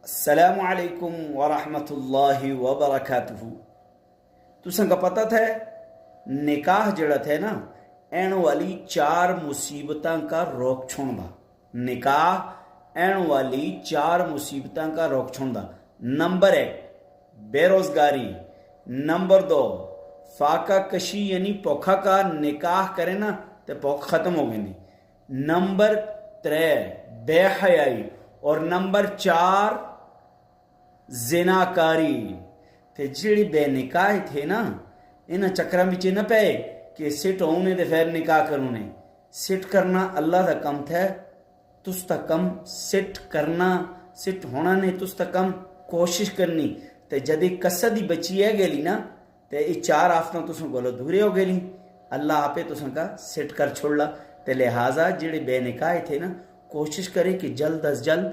السلام علیکم ورحمۃ اللہ وبرکاتہ۔ تساں کا پتہ تھا نکاح جڑا تھا نا این والی 4 مصیبتاں کا روک چھوڑنا۔ نکاح این والی 4 مصیبتاں کا روک چھوڑنا۔ نمبر 1 بے روزگاری، نمبر 2 فاقہ کشی یعنی پوکھا کا نکاح کرے نا تو پوکھ ختم ہو گئی، نمبر 3 بے حیائی، اور نمبر 4 زناکاری۔ تے جڑی بے نکاح تھے نا انہاں چکراں وچ نہ پے کہ سٹ ہونے تے پھر نکاح کرونے۔ سٹ کرنا اللہ دا کم تھا، تس تا کم سٹ کرنا، سٹ ہونا نہیں تس تا کم کوشش کرنی۔ تے جدی قصدی بچی ہے گلی نا تے یہ 4 آفتاں تساں کولو دورے ہو گئی، اللہ آپ تساں کا سٹ کر چھوڑلا۔ تے لہٰذا جڑے بے نکاح تھے نا کوشش کرے کہ جلد از جلد